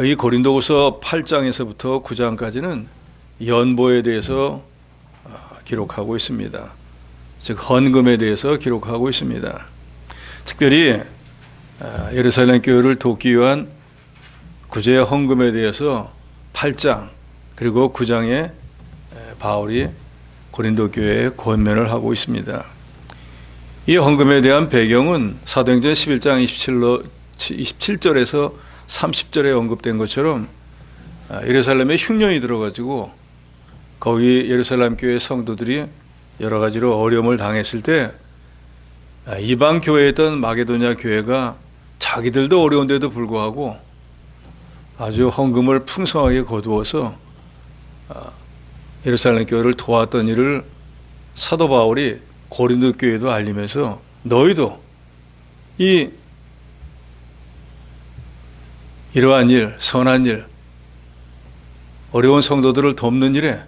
이 고린도후서 8장에서부터 9장까지는 연보에 대해서 기록하고 있습니다. 즉 헌금에 대해서 기록하고 있습니다. 특별히 예루살렘 교회를 돕기 위한 구제 헌금에 대해서 8장 그리고 9장에 바울이 고린도 교회에 권면을 하고 있습니다. 이 헌금에 대한 배경은 사도행전 11장 27절에서 30절에 언급된 것처럼 예루살렘에 흉년이 들어가지고 거기 예루살렘 교회 성도들이 여러 가지로 어려움을 당했을 때 이방 교회에 있던 마게도냐 교회가 자기들도 어려운데도 불구하고 아주 헌금을 풍성하게 거두어서 예루살렘 교회를 도왔던 일을 사도 바울이 고린도 교회도 알리면서 너희도 이러한 일, 선한 일, 어려운 성도들을 돕는 일에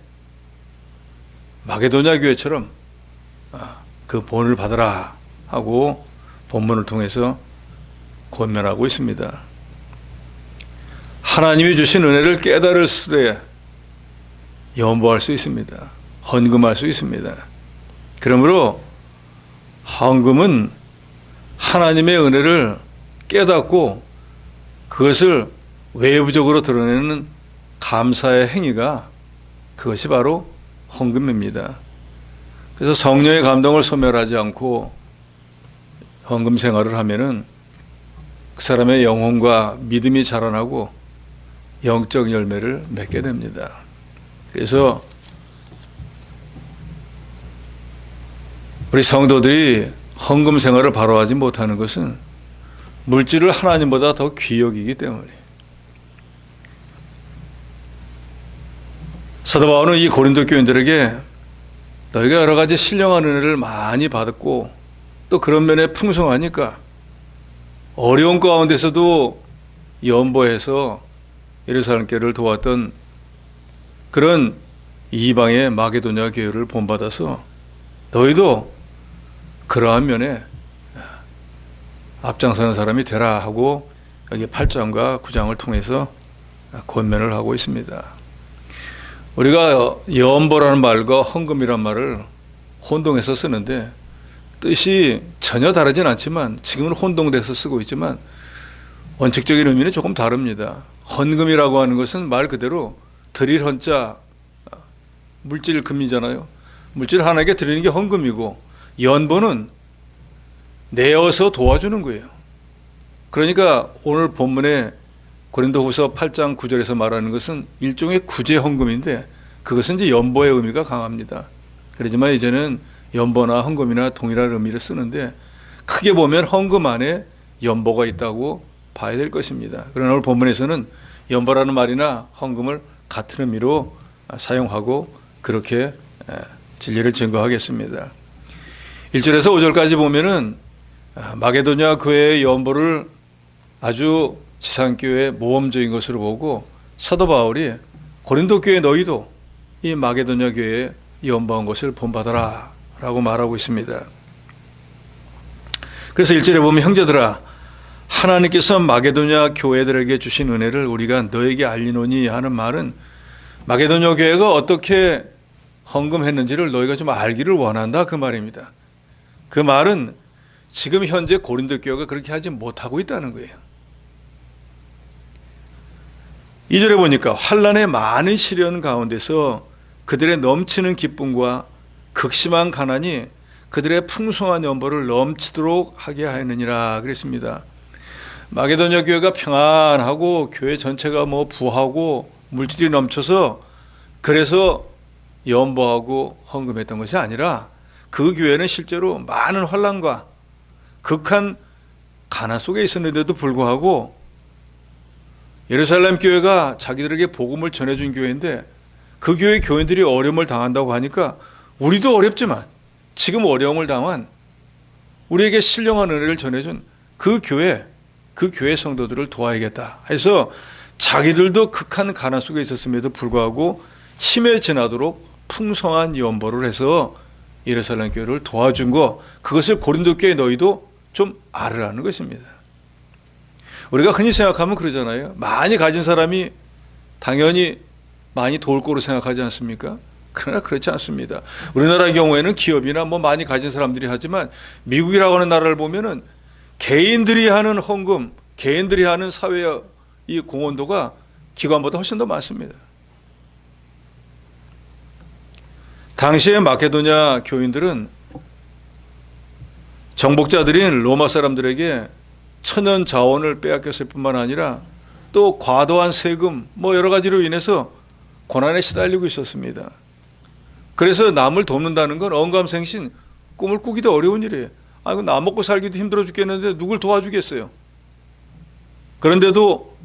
마게도냐 교회처럼 그 본을 받아라 하고 본문을 통해서 권면하고 있습니다. 하나님이 주신 은혜를 깨달을 때 연보할 수 있습니다. 헌금할 수 있습니다. 그러므로 헌금은 하나님의 은혜를 깨닫고 그것을 외부적으로 드러내는 감사의 행위가 그것이 바로 헌금입니다. 그래서 성령의 감동을 소멸하지 않고 헌금 생활을 하면은 그 사람의 영혼과 믿음이 자라나고 영적 열매를 맺게 됩니다. 그래서 우리 성도들이 헌금 생활을 바로 하지 못하는 것은 물질을 하나님보다 더 귀히 여기기 때문에. 사도 바울은 이 고린도 교인들에게 너희가 여러 가지 신령한 은혜를 많이 받았고 또 그런 면에 풍성하니까 어려운 가운데서도 연보해서 예루살렘 교회를 도왔던 그런 이방의 마게도냐 교회를 본받아서 너희도 그러한 면에 앞장서는 사람이 되라 하고 여기 8장과 9장을 통해서 권면을 하고 있습니다. 우리가 연보라는 말과 헌금이란 말을 혼동해서 쓰는데 뜻이 전혀 다르진 않지만 지금은 혼동돼서 쓰고 있지만 원칙적인 의미는 조금 다릅니다. 헌금이라고 하는 것은 말 그대로 드릴 헌자 물질 금이잖아요. 물질 하나에게 드리는 게 헌금이고 연보는 내어서 도와주는 거예요. 그러니까 오늘 본문에 고린도후서 8장 9절에서 말하는 것은 일종의 구제 헌금인데 그것은 이제 연보의 의미가 강합니다. 그렇지만 이제는 연보나 헌금이나 동일한 의미를 쓰는데 크게 보면 헌금 안에 연보가 있다고 봐야 될 것입니다. 그러나 오늘 본문에서는 연보라는 말이나 헌금을 같은 의미로 사용하고 그렇게 진리를 증거하겠습니다. 1절에서 5절까지 보면은 마게도냐 교회의 연보를 아주 지상교회의 모험적인 것으로 보고 사도 바울이 고린도 교회 너희도 이 마게도냐 교회에 연보한 것을 본받아라 라고 말하고 있습니다. 그래서 1절에 보면 형제들아 하나님께서 마게도냐 교회들에게 주신 은혜를 우리가 너에게 알리노니 하는 말은 마게도냐 교회가 어떻게 헌금했는지를 너희가 좀 알기를 원한다 그 말입니다. 그 말은 지금 현재 고린도 교회가 그렇게 하지 못하고 있다는 거예요. 2절에 보니까 환난의 많은 시련 가운데서 그들의 넘치는 기쁨과 극심한 가난이 그들의 풍성한 연보를 넘치도록 하게 하였느니라 그랬습니다. 마게도냐 교회가 평안하고 교회 전체가 부하고 물질이 넘쳐서 그래서 연보하고 헌금했던 것이 아니라 그 교회는 실제로 많은 환난과 극한 가난 속에 있었는데도 불구하고 예루살렘 교회가 자기들에게 복음을 전해준 교회인데 그 교회 교인들이 어려움을 당한다고 하니까 우리도 어렵지만 지금 어려움을 당한 우리에게 신령한 은혜를 전해준 그 교회 성도들을 도와야겠다 해서 자기들도 극한 가난 속에 있었음에도 불구하고 힘에 지나도록 풍성한 연보를 해서 예루살렘 교회를 도와준 거 그것을 고린도 교회 너희도 좀 알으라는 것입니다. 우리가 흔히 생각하면 그러잖아요. 많이 가진 사람이 당연히 많이 도울 거로 생각하지 않습니까? 그러나 그렇지 않습니다. 우리나라의 경우에는 기업이나 뭐 많이 가진 사람들이 하지만 미국이라고 하는 나라를 보면은 개인들이 하는 헌금, 개인들이 하는 사회의 이 공헌도가 기관보다 훨씬 더 많습니다. 당시에 마케도냐 교인들은 정복자들인 로마 사람들에게 천연 자원을 빼앗겼을 뿐만 아니라 또 과도한 세금 뭐 여러 가지로 인해서 고난에 시달리고 있었습니다. 그래서 남을 돕는다는 건 언감생신 꿈을 꾸기도 어려운 일이에요. 아이고 나 먹고 살기도 힘들어 죽겠는데 누굴 도와주겠어요. 그런데도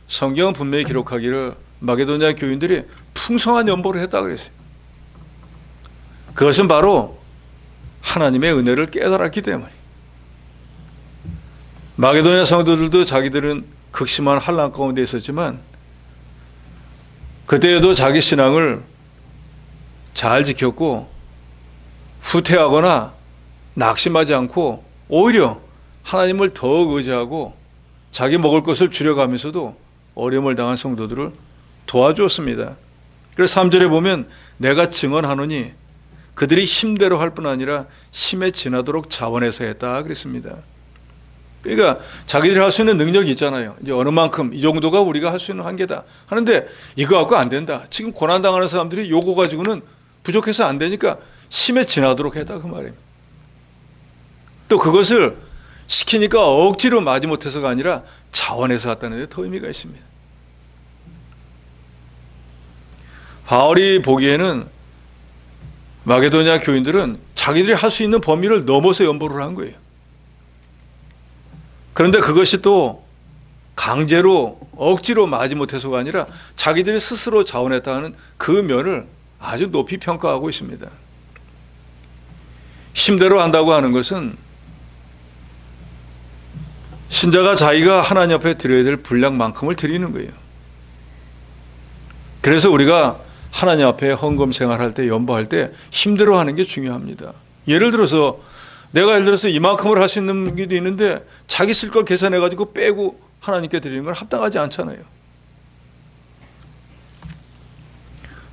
성경은 분명히 기록하기를 마게도냐 교인들이 풍성한 연보를 했다 그랬어요. 그것은 바로 하나님의 은혜를 깨달았기 때문에. 마게도냐 성도들도 자기들은 극심한 환난 가운데 있었지만 그때에도 자기 신앙을 잘 지켰고 후퇴하거나 낙심하지 않고 오히려 하나님을 더욱 의지하고 자기 먹을 것을 줄여가면서도 어려움을 당한 성도들을 도와주었습니다. 그래서 3절에 보면 내가 증언하노니 그들이 힘대로 할 뿐 아니라 힘에 지나도록 자원해서 했다 그랬습니다. 그러니까 자기들이 할 수 있는 능력이 있잖아요. 이제 어느 만큼 이 정도가 우리가 할 수 있는 한계다 하는데 이거 갖고 안 된다. 지금 고난당하는 사람들이 요거 가지고는 부족해서 안 되니까 힘에 지나도록 했다 그 말입니다. 또 그것을 시키니까 억지로 마지못해서가 아니라 자원해서 했다는 데 더 의미가 있습니다. 바울이 보기에는 마게도냐 교인들은 자기들이 할 수 있는 범위를 넘어서 연보를 한 거예요. 그런데 그것이 또 강제로 억지로 마지못해서가 아니라 자기들이 스스로 자원했다는 그 면을 아주 높이 평가하고 있습니다. 힘대로 한다고 하는 것은 신자가 자기가 하나님 앞에 드려야 될 분량만큼을 드리는 거예요. 그래서 우리가 하나님 앞에 헌금 생활할 때, 연보할 때 힘대로 하는 게 중요합니다. 예를 들어서 이만큼을 할 수 있는 게 있는데 자기 쓸 걸 계산해가지고 빼고 하나님께 드리는 건 합당하지 않잖아요.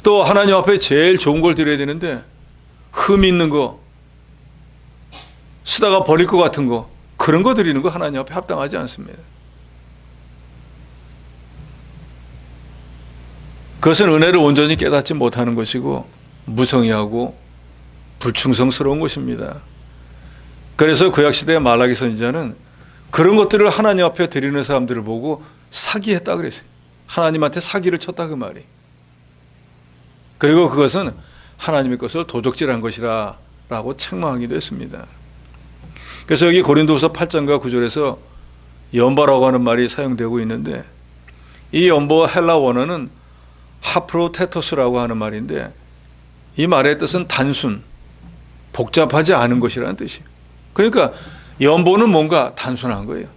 또 하나님 앞에 제일 좋은 걸 드려야 되는데 흠 있는 거, 쓰다가 버릴 것 같은 거, 그런 거 드리는 거 하나님 앞에 합당하지 않습니다. 그것은 은혜를 온전히 깨닫지 못하는 것이고 무성의하고 불충성스러운 것입니다. 그래서 구약시대의 말라기 선지자는 그런 것들을 하나님 앞에 드리는 사람들을 보고 사기했다 그랬어요. 하나님한테 사기를 쳤다 그 말이. 그리고 그것은 하나님의 것을 도적질한 것이라 라고 책망하기도 했습니다. 그래서 여기 고린도후서 8장과 9절에서 연보라고 하는 말이 사용되고 있는데 이 연보 헬라 원어는 하프로테토스라고 하는 말인데 이 말의 뜻은 단순, 복잡하지 않은 것이라는 뜻이에요. 그러니까 연보는 뭔가 단순한 거예요.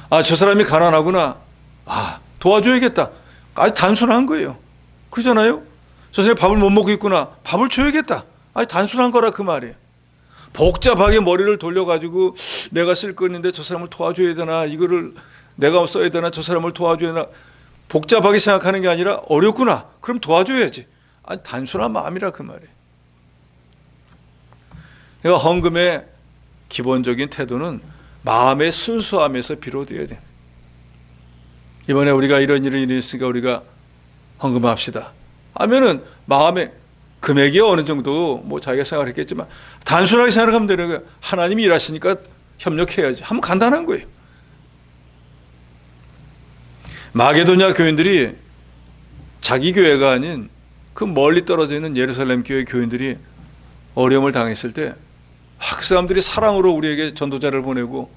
아, 저 사람이 가난하구나. 아, 도와줘야겠다. 아주 단순한 거예요. 그러잖아요. 저 사람이 밥을 못 먹고 있구나. 밥을 줘야겠다. 아주 단순한 거라 그 말이에요. 복잡하게 머리를 돌려가지고 내가 쓸 거 있는데 저 사람을 도와줘야 되나, 이거를 내가 써야 되나, 저 사람을 도와줘야 되나, 복잡하게 생각하는 게 아니라 어렵구나. 그럼 도와줘야지. 아니, 단순한 마음이라 그 말이에요. 그러니까 헌금의 기본적인 태도는 마음의 순수함에서 비롯되어야 돼요. 이번에 우리가 이런 일이 있으니까 우리가 헌금합시다 하면은 마음에 금액이 어느 정도 뭐 자기가 생각했겠지만 단순하게 생각하면 되는 거예요. 하나님이 일하시니까 협력해야지 하면 간단한 거예요. 마게도냐 교인들이 자기 교회가 아닌 그 멀리 떨어져 있는 예루살렘 교회 교인들이 어려움을 당했을 때 그 사람들이 사랑으로 우리에게 전도자를 보내고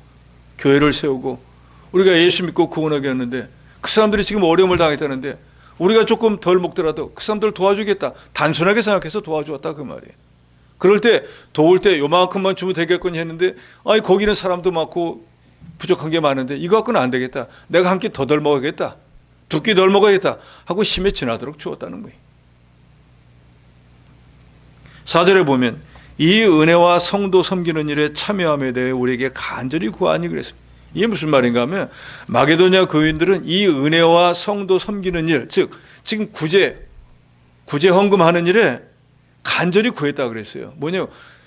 교회를 세우고 우리가 예수 믿고 구원하게 했는데 그 사람들이 지금 어려움을 당했다는데 우리가 조금 덜 먹더라도 그 사람들을 도와주겠다. 단순하게 생각해서 도와주었다 그 말이에요. 그럴 때 도울 때 요만큼만 주면 되겠거니 했는데 아니 거기는 사람도 많고 부족한 게 많은데 이거 갖고는 안 되겠다. 내가 한 끼 더 덜 먹어야겠다. 두 끼 덜 먹어야겠다 하고 힘에 지나도록 주었다는 거예요. 4절에 보면 이 은혜와 성도 섬기는 일에 참여함에 대해 우리에게 간절히 구하니 그랬습니다. 이게 무슨 말인가 하면 마게도냐 교인들은 이 은혜와 성도 섬기는 일, 즉 지금 구제 헌금하는 일에 간절히 구했다 그랬어요. 뭐냐?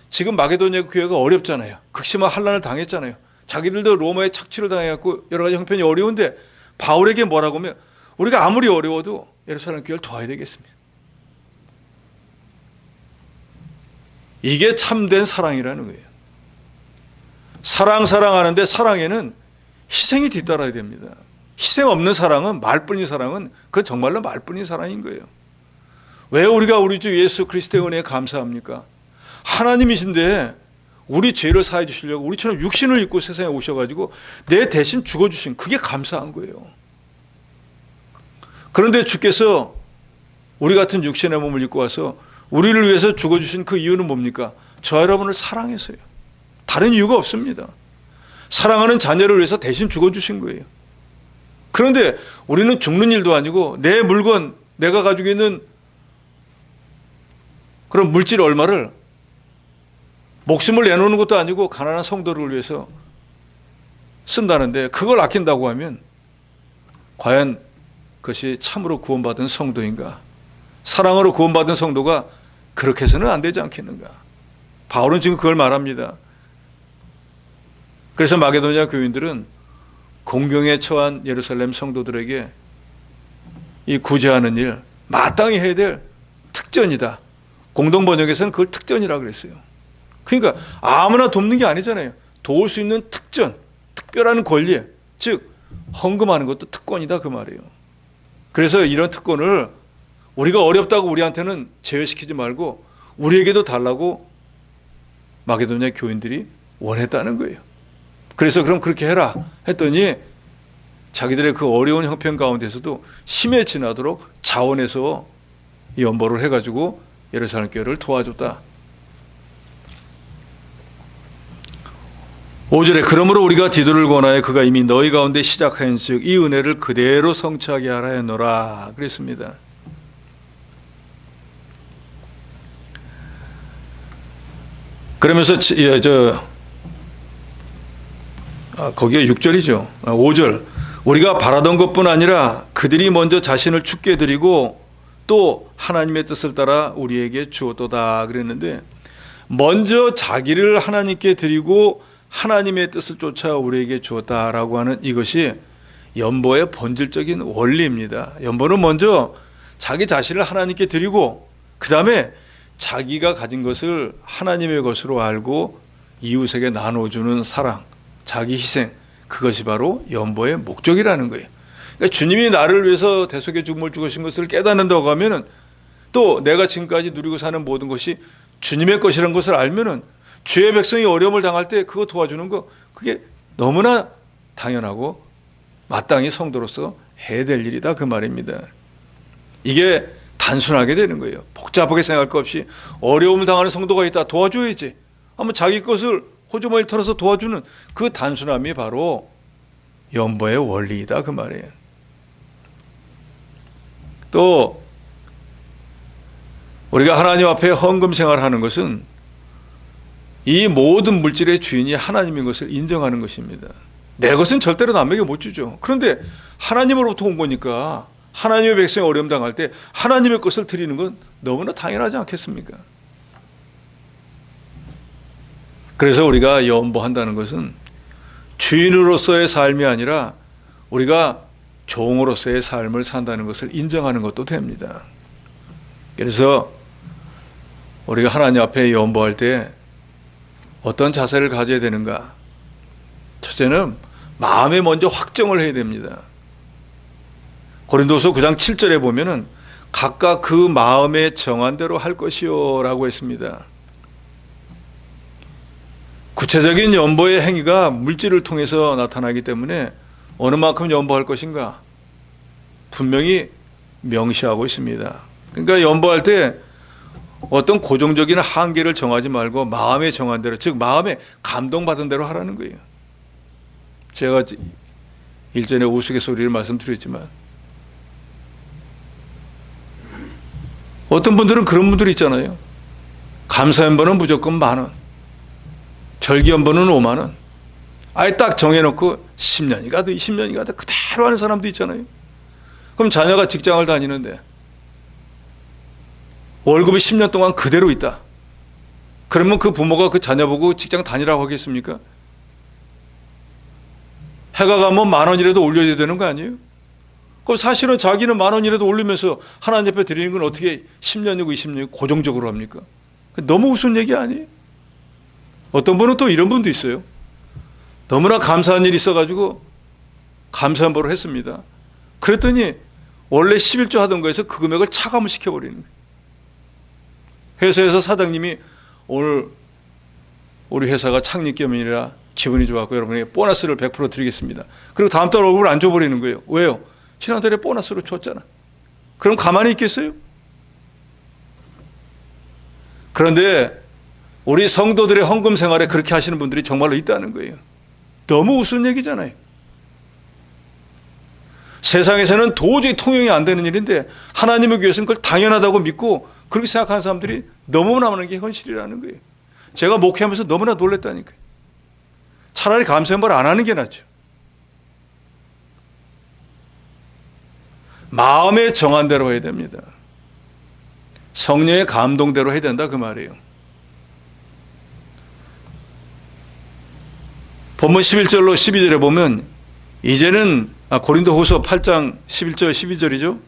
지금 마게도냐 교회가 어렵잖아요. 극심한 환난을 당했잖아요. 자기들도 로마에 착취를 당해갖고 여러 가지 형편이 어려운데 바울에게 뭐라고 하면 우리가 아무리 어려워도 예루살렘 교회를 도와야 되겠습니다. 이게 참된 사랑이라는 거예요. 사랑하는데 사랑에는 희생이 뒤따라야 됩니다. 희생 없는 사랑은 말뿐인 사랑은 그건 정말로 말뿐인 사랑인 거예요. 왜 우리가 우리 주 예수 그리스도의 은혜에 감사합니까? 하나님이신데 우리 죄를 사해 주시려고 우리처럼 육신을 입고 세상에 오셔가지고 내 대신 죽어주신 그게 감사한 거예요. 그런데 주께서 우리 같은 육신의 몸을 입고 와서 우리를 위해서 죽어주신 그 이유는 뭡니까? 저 여러분을 사랑해서요. 다른 이유가 없습니다. 사랑하는 자녀를 위해서 대신 죽어주신 거예요. 그런데 우리는 죽는 일도 아니고 내 물건, 내가 가지고 있는 그런 물질 얼마를 목숨을 내놓는 것도 아니고 가난한 성도를 위해서 쓴다는데 그걸 아낀다고 하면 과연 그것이 참으로 구원받은 성도인가? 사랑으로 구원받은 성도가 그렇게 해서는 안 되지 않겠는가? 바울은 지금 그걸 말합니다. 그래서 마게도냐 교인들은 공경에 처한 예루살렘 성도들에게 이 구제하는 일 마땅히 해야 될 특전이다. 공동번역에서는 그걸 특전이라고 그랬어요. 그러니까 아무나 돕는 게 아니잖아요. 도울 수 있는 특전, 특별한 권리, 즉 헌금하는 것도 특권이다 그 말이에요. 그래서 이런 특권을 우리가 어렵다고 우리한테는 제외시키지 말고 우리에게도 달라고 마게도냐 교인들이 원했다는 거예요. 그래서 그럼 그렇게 해라 했더니 자기들의 그 어려운 형편 가운데서도 심해 지나도록 자원해서 연보를 해가지고 예루살렘 교회를 도와줬다. 5절에 그러므로 우리가 디도를 권하여 그가 이미 너희 가운데 시작하였은즉 이 은혜를 그대로 성취하게 하라 했노라 그랬습니다. 그러면서 거기에 6절이죠. 5절 우리가 바라던 것뿐 아니라 그들이 먼저 자신을 죽게 드리고 또 하나님의 뜻을 따라 우리에게 주었도다 그랬는데 먼저 자기를 하나님께 드리고 하나님의 뜻을 쫓아 우리에게 주었다라고 하는 이것이 연보의 본질적인 원리입니다. 연보는 먼저 자기 자신을 하나님께 드리고 그 다음에 자기가 가진 것을 하나님의 것으로 알고 이웃에게 나눠주는 사랑, 자기 희생, 그것이 바로 연보의 목적이라는 거예요. 그러니까 주님이 나를 위해서 대속의 죽음을 죽으신 것을 깨닫는다고 하면은 또 내가 지금까지 누리고 사는 모든 것이 주님의 것이라는 것을 알면은 주의 백성이 어려움을 당할 때 그거 도와주는 거 그게 너무나 당연하고 마땅히 성도로서 해야 될 일이다 그 말입니다. 이게 단순하게 되는 거예요. 복잡하게 생각할 것 없이 어려움을 당하는 성도가 있다 도와줘야지. 한번 자기 것을 호주머니를 털어서 도와주는 그 단순함이 바로 연보의 원리이다 그 말이에요. 또 우리가 하나님 앞에 헌금 생활하는 것은 이 모든 물질의 주인이 하나님인 것을 인정하는 것입니다. 내 것은 절대로 남에게 못 주죠. 그런데 하나님으로부터 온 거니까 하나님의 백성이 어려움 당할 때 하나님의 것을 드리는 건 너무나 당연하지 않겠습니까? 그래서 우리가 연보한다는 것은 주인으로서의 삶이 아니라 우리가 종으로서의 삶을 산다는 것을 인정하는 것도 됩니다. 그래서 우리가 하나님 앞에 연보할 때 어떤 자세를 가져야 되는가? 첫째는 마음에 먼저 확정을 해야 됩니다. 고린도서 9장 7절에 보면은 각각 그 마음에 정한 대로 할 것이요 라고 했습니다. 구체적인 연보의 행위가 물질을 통해서 나타나기 때문에 어느 만큼 연보할 것인가 분명히 명시하고 있습니다. 그러니까 연보할 때 어떤 고정적인 한계를 정하지 말고 마음에 정한 대로, 즉 마음에 감동받은 대로 하라는 거예요. 제가 일전에 우스갯소리를 말씀드렸지만 어떤 분들은 그런 분들이 있잖아요. 감사 연보는 무조건 10,000원, 절기 연보는 50,000원, 아예 딱 정해놓고 10년이 가도 20년이 가도 그대로 하는 사람도 있잖아요. 그럼 자녀가 직장을 다니는데 월급이 10년 동안 그대로 있다. 그러면 그 부모가 그 자녀 보고 직장 다니라고 하겠습니까? 해가 가면 10,000원이라도 올려야 되는 거 아니에요? 그럼 사실은 자기는 10,000원이라도 올리면서 하나님 앞에 드리는 건 어떻게 10년이고 20년이고 고정적으로 합니까? 너무 우스운 얘기 아니에요? 어떤 분은 또 이런 분도 있어요. 너무나 감사한 일이 있어가지고 감사한 바로 했습니다. 그랬더니 원래 11조 하던 거에서 그 금액을 차감을 시켜버리는 거예요. 회사에서 사장님이 오늘 우리 회사가 창립 기념일이라 기분이 좋았고 여러분에게 보너스를 100% 드리겠습니다. 그리고 다음 달 월급을 안 줘버리는 거예요. 왜요? 지난달에 보너스로 줬잖아. 그럼 가만히 있겠어요? 그런데 우리 성도들의 헌금 생활에 그렇게 하시는 분들이 정말로 있다는 거예요. 너무 우스운 얘기잖아요. 세상에서는 도저히 통용이 안 되는 일인데 하나님의 교회에서는 그걸 당연하다고 믿고 그렇게 생각하는 사람들이 너무나 많은 게 현실이라는 거예요. 제가 목회하면서 너무나 놀랐다니까요. 차라리 감사한말 안 하는 게 낫죠. 마음에 정한 대로 해야 됩니다. 성령의 감동대로 해야 된다 그 말이에요. 본문 11절로 12절에 보면 이제는 고린도후서 8장 11절 12절이죠.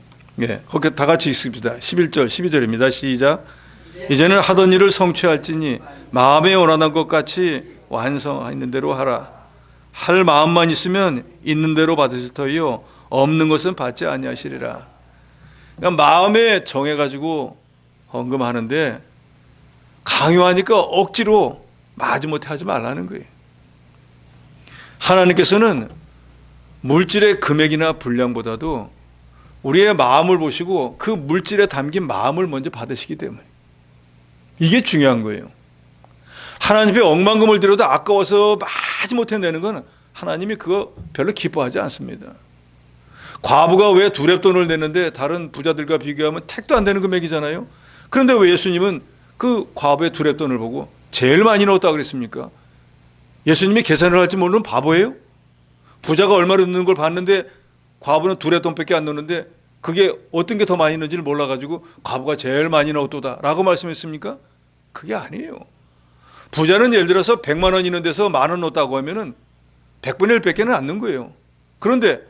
예, 거기 다 같이 읽습니다. 11절 12절입니다. 시작. 이제는 하던 일을 성취할지니 마음에 원하는 것 같이 완성하는 대로 하라. 할 마음만 있으면 있는 대로 받으실 터이요 없는 것은 받지 아니하시리라. 그러니까 마음에 정해가지고 헌금하는데 강요하니까 억지로 마지못해 하지 말라는 거예요. 하나님께서는 물질의 금액이나 분량보다도 우리의 마음을 보시고 그 물질에 담긴 마음을 먼저 받으시기 때문에 이게 중요한 거예요. 하나님 앞에 억만금을 드려도 아까워서 마지못해 내는 건 하나님이 그거 별로 기뻐하지 않습니다. 과부가 왜 두렙돈을 냈는데 다른 부자들과 비교하면 택도 안 되는 금액이잖아요. 그런데 왜 예수님은 그 과부의 두렙돈을 보고 제일 많이 넣었다고 그랬습니까? 예수님이 계산을 할지 모르는 바보예요? 부자가 얼마를 넣는 걸 봤는데 과부는 두렙돈밖에 안 넣는데 그게 어떤 게 더 많이 넣는지를 몰라가지고 과부가 제일 많이 넣었도다 라고 말씀했습니까? 그게 아니에요. 부자는 예를 들어서 100만 원 있는 데서 10,000원 넣었다고 하면은 100분의 1밖에는 안 넣는 거예요. 그런데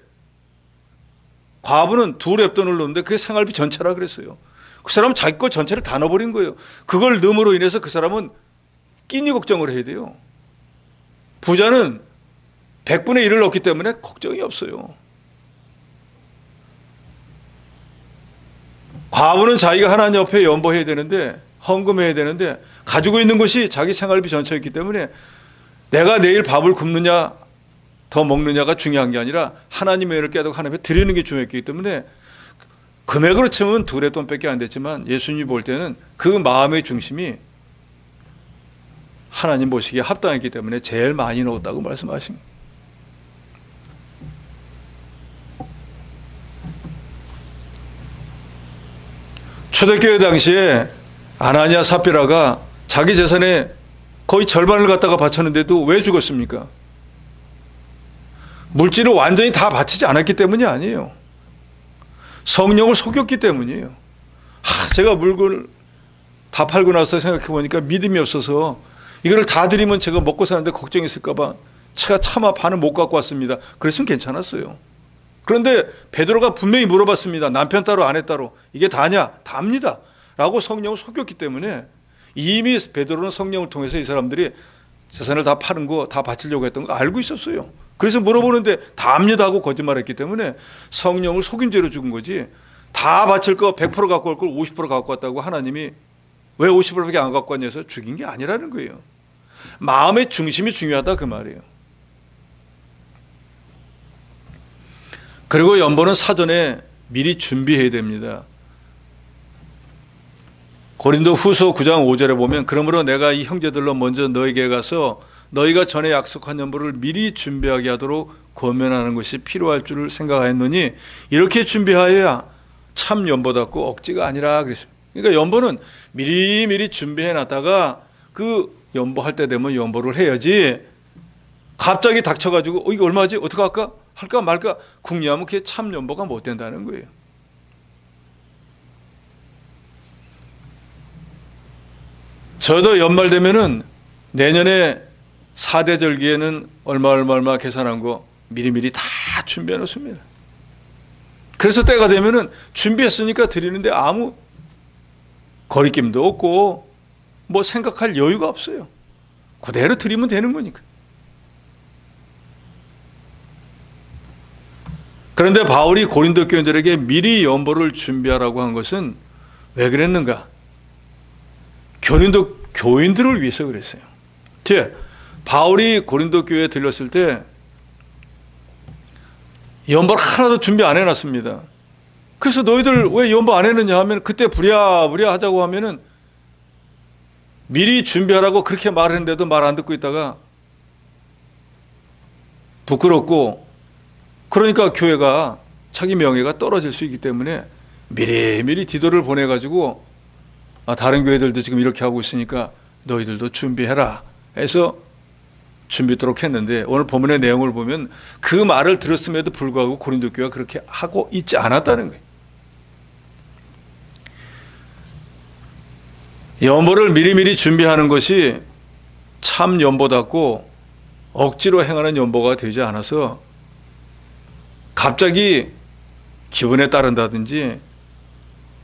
과부는 두렙돈을 넣는데 그게 생활비 전체라 그랬어요. 그 사람은 자기 거 전체를 다 넣어버린 거예요. 그걸 넣음으로 인해서 그 사람은 끼니 걱정을 해야 돼요. 부자는 100분의 1을 넣기 때문에 걱정이 없어요. 과부는 자기가 하나님 옆에 연보해야 되는데 헌금해야 되는데 가지고 있는 것이 자기 생활비 전체였기 때문에 내가 내일 밥을 굶느냐 더 먹느냐가 중요한 게 아니라 하나님의 은혜를 깨닫고 하나님께 드리는 게 중요했기 때문에 금액으로 치면 두렙돈밖에 안 됐지만 예수님이 볼 때는 그 마음의 중심이 하나님 보시기에 합당했기 때문에 제일 많이 넣었다고 말씀하신 거예요. 초대교회 당시에 아나니아 삽비라가 자기 재산의 거의 절반을 갖다가 바쳤는데도 왜 죽었습니까? 물질을 완전히 다 바치지 않았기 때문이 아니에요. 성령을 속였기 때문이에요. 제가 물건을 다 팔고 나서 생각해 보니까 믿음이 없어서 이거를 다 드리면 제가 먹고 사는데 걱정했을까 봐 제가 차마 반을 못 갖고 왔습니다. 그랬으면 괜찮았어요. 그런데 베드로가 분명히 물어봤습니다. 남편 따로 아내 따로 이게 다냐? 답니다 라고 성령을 속였기 때문에 이미 베드로는 성령을 통해서 이 사람들이 재산을 다 파는 거 다 바치려고 했던 거 알고 있었어요. 그래서 물어보는데 답니다 하고 거짓말했기 때문에 성령을 속인 죄로 죽은 거지. 다 바칠 거 100% 갖고 올 걸 50% 갖고 왔다고 하나님이 왜 50%밖에 안 갖고 왔냐 해서 죽인 게 아니라는 거예요. 마음의 중심이 중요하다 그 말이에요. 그리고 연보는 사전에 미리 준비해야 됩니다. 고린도 후서 9장 5절에 보면 그러므로 내가 이 형제들로 먼저 너에게 가서 너희가 전에 약속한 연보를 미리 준비하게 하도록 권면하는 것이 필요할 줄을 생각하였노니 이렇게 준비하여야 참 연보답고 억지가 아니라 그랬습니다. 그러니까 연보는 미리 준비해 놨다가 그 연보할 때 되면 연보를 해야지 갑자기 닥쳐가지고 이거 얼마지? 어떻게 할까? 할까 말까? 궁리하면 그게 참 연보가 못 된다는 거예요. 저도 연말 되면은 내년에 4대 절기에는 얼마 계산한 거 미리미리 다 준비해 놓습니다. 그래서 때가 되면은 준비했으니까 드리는데 아무 거리낌도 없고 뭐 생각할 여유가 없어요. 그대로 드리면 되는 거니까. 그런데 바울이 고린도 교인들에게 미리 연보를 준비하라고 한 것은 왜 그랬는가? 고린도 교인들을 위해서 그랬어요. 바울이 고린도 교회에 들렸을 때 연보를 하나도 준비 안 해놨습니다. 그래서 너희들 왜 연보 안 했느냐 하면 그때 부랴부랴 하자고 하면은 미리 준비하라고 그렇게 말했는데도 말 안 듣고 있다가 부끄럽고 그러니까 교회가 자기 명예가 떨어질 수 있기 때문에 미리 디도를 보내가지고 다른 교회들도 지금 이렇게 하고 있으니까 너희들도 준비해라 해서 준비토록 했는데 오늘 본문의 내용을 보면 그 말을 들었음에도 불구하고 고린도 교회가 그렇게 하고 있지 않았다는 거예요. 연보를 미리미리 준비하는 것이 참 연보답고 억지로 행하는 연보가 되지 않아서 갑자기 기분에 따른다든지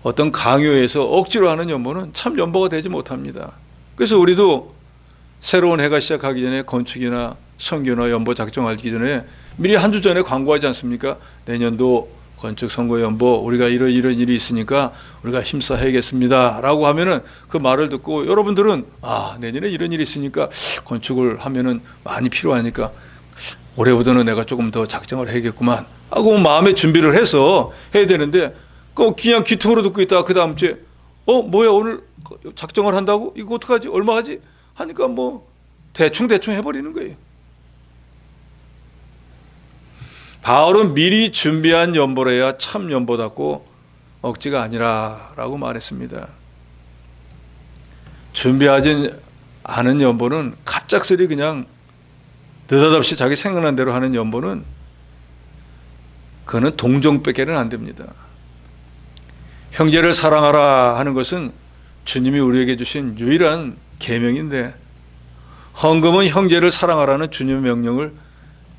어떤 강요에서 억지로 하는 연보는 참 연보가 되지 못합니다. 그래서 우리도 새로운 해가 시작하기 전에 건축이나 선교나 연보 작정하기 전에 미리 한 주 전에 광고하지 않습니까? 내년도 건축 선거 연보 우리가 이런 일이 있으니까 우리가 힘써 해야겠습니다 라고 하면은 그 말을 듣고 여러분들은 내년에 이런 일이 있으니까 건축을 하면은 많이 필요하니까 올해보다는 내가 조금 더 작정을 해야겠구만 하고 마음의 준비를 해서 해야 되는데 그냥 귀퉁으로 듣고 있다가 그 다음 주에 뭐야 오늘 작정을 한다고? 이거 어떡하지? 얼마 하지? 하니까 뭐 대충 해버리는 거예요. 바울은 미리 준비한 연보래야 참 연보답고 억지가 아니라라고 말했습니다. 준비하지 않은 연보는 갑작스레 그냥 느닷없이 자기 생각난 대로 하는 연보는 그거는 동정밖에는 안 됩니다. 형제를 사랑하라 하는 것은 주님이 우리에게 주신 유일한 계명인데 헌금은 형제를 사랑하라는 주님의 명령을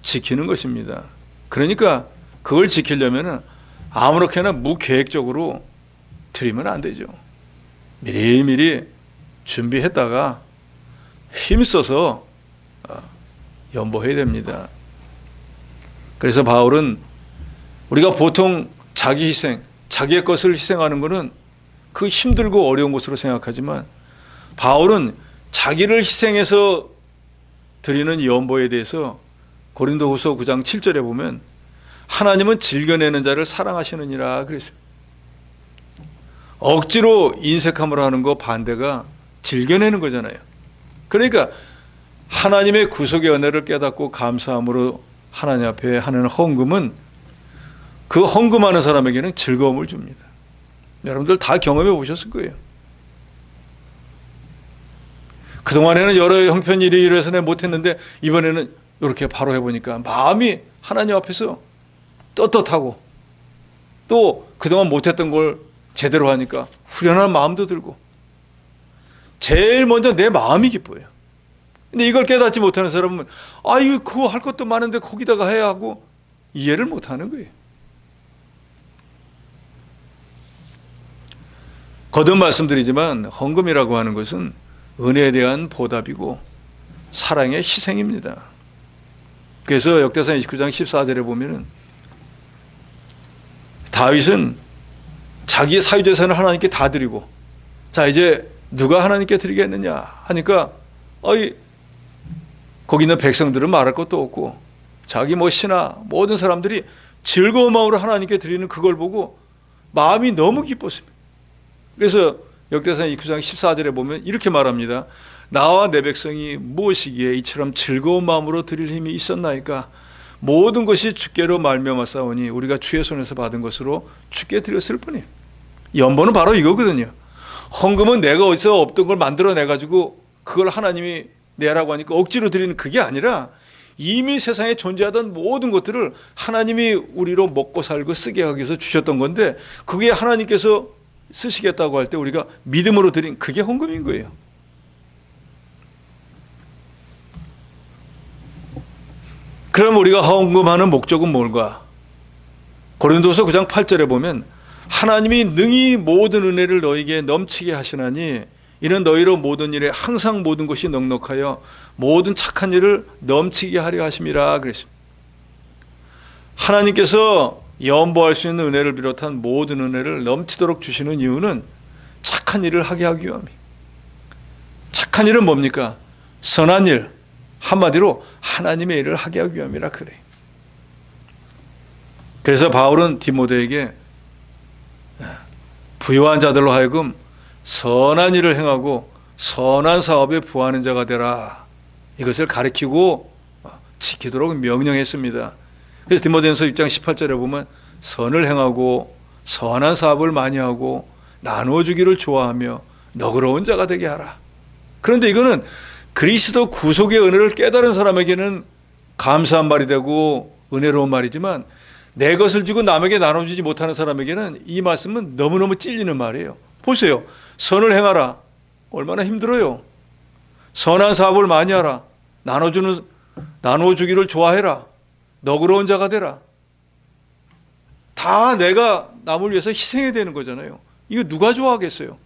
지키는 것입니다. 그러니까 그걸 지키려면 아무렇게나 무계획적으로 드리면 안 되죠. 미리미리 준비했다가 힘써서 연보해야 됩니다. 그래서 바울은 우리가 보통 자기 희생, 자기의 것을 희생하는 것은 그 힘들고 어려운 것으로 생각하지만 바울은 자기를 희생해서 드리는 연보에 대해서 고린도후서 9장 7절에 보면 하나님은 즐겨내는 자를 사랑하시느니라 그랬어요. 억지로 인색함으로 하는 거 반대가 즐겨내는 거잖아요. 그러니까 하나님의 구속의 은혜를 깨닫고 감사함으로 하나님 앞에 하는 헌금은 그 헌금하는 사람에게는 즐거움을 줍니다. 여러분들 다 경험해 보셨을 거예요. 그동안에는 여러 형편이 이래서 내가 못했는데 이번에는 이렇게 바로 해보니까 마음이 하나님 앞에서 떳떳하고 또 그동안 못했던 걸 제대로 하니까 후련한 마음도 들고 제일 먼저 내 마음이 기뻐요. 근데 이걸 깨닫지 못하는 사람은 이거 그거 할 것도 많은데 거기다가 해야 하고 이해를 못하는 거예요. 거듭 말씀드리지만 헌금이라고 하는 것은 은혜에 대한 보답이고 사랑의 희생입니다. 그래서 역대상 29장 14절에 보면은 다윗은 자기 사유재산을 하나님께 다 드리고 자 이제 누가 하나님께 드리겠느냐 하니까 거기 있는 백성들은 말할 것도 없고 자기 신하 모든 사람들이 즐거운 마음으로 하나님께 드리는 그걸 보고 마음이 너무 기뻤습니다. 그래서 역대상 29장 14절에 보면 이렇게 말합니다. 나와 내 백성이 무엇이기에 이처럼 즐거운 마음으로 드릴 힘이 있었나이까 모든 것이 주께로 말미암았사오니 우리가 주의 손에서 받은 것으로 주께 드렸을 뿐이에요. 연보는 바로 이거거든요. 헌금은 내가 어디서 없던 걸 만들어내가지고 그걸 하나님이 내라고 하니까 억지로 드리는 그게 아니라 이미 세상에 존재하던 모든 것들을 하나님이 우리로 먹고 살고 쓰게 하기 위해서 주셨던 건데, 그게 하나님께서 쓰시겠다고 할 때 우리가 믿음으로 드린, 그게 헌금인 거예요. 그럼 우리가 헌금하는 목적은 뭘까? 고린도서 9장 8절에 보면 하나님이 능히 모든 은혜를 너에게 넘치게 하시나니 이는 너희로 모든 일에 항상 모든 것이 넉넉하여 모든 착한 일을 넘치게 하려 하심이라 그랬습니다. 하나님께서 연보할 수 있는 은혜를 비롯한 모든 은혜를 넘치도록 주시는 이유는 착한 일을 하게 하기 위함이에요. 착한 일은 뭡니까? 선한 일, 한마디로 하나님의 일을 하게 하기 위함이라 그래요. 그래서 바울은 디모데에게 부유한 자들로 하여금 선한 일을 행하고 선한 사업에 부하는 자가 되라, 이것을 가르치고 지키도록 명령했습니다. 그래서 디모데전서 6장 18절에 보면 선을 행하고 선한 사업을 많이 하고 나눠주기를 좋아하며 너그러운 자가 되게 하라. 그런데 이거는 그리스도 구속의 은혜를 깨달은 사람에게는 감사한 말이 되고 은혜로운 말이지만, 내 것을 주고 남에게 나눠주지 못하는 사람에게는 이 말씀은 너무너무 찔리는 말이에요. 보세요. 선을 행하라. 얼마나 힘들어요. 선한 사업을 많이 하라. 나눠주기를 좋아해라. 너그러운 자가 되라. 다 내가 남을 위해서 희생해야 되는 거잖아요. 이거 누가 좋아하겠어요?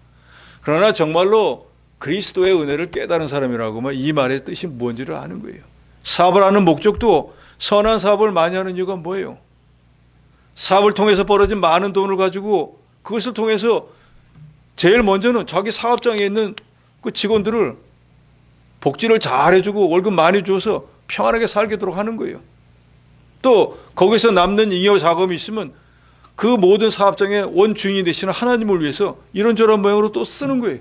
그러나 정말로 그리스도의 은혜를 깨달은 사람이라고 하면 이 말의 뜻이 뭔지를 아는 거예요. 사업을 하는 목적도, 선한 사업을 많이 하는 이유가 뭐예요? 사업을 통해서 벌어진 많은 돈을 가지고 그것을 통해서 제일 먼저는 자기 사업장에 있는 그 직원들을 복지를 잘 해주고 월급 많이 줘서 평안하게 살게도록 하는 거예요. 또 거기서 남는 잉여 자금이 있으면 그 모든 사업장의 원주인이 되시는 하나님을 위해서 이런저런 모양으로 또 쓰는 거예요.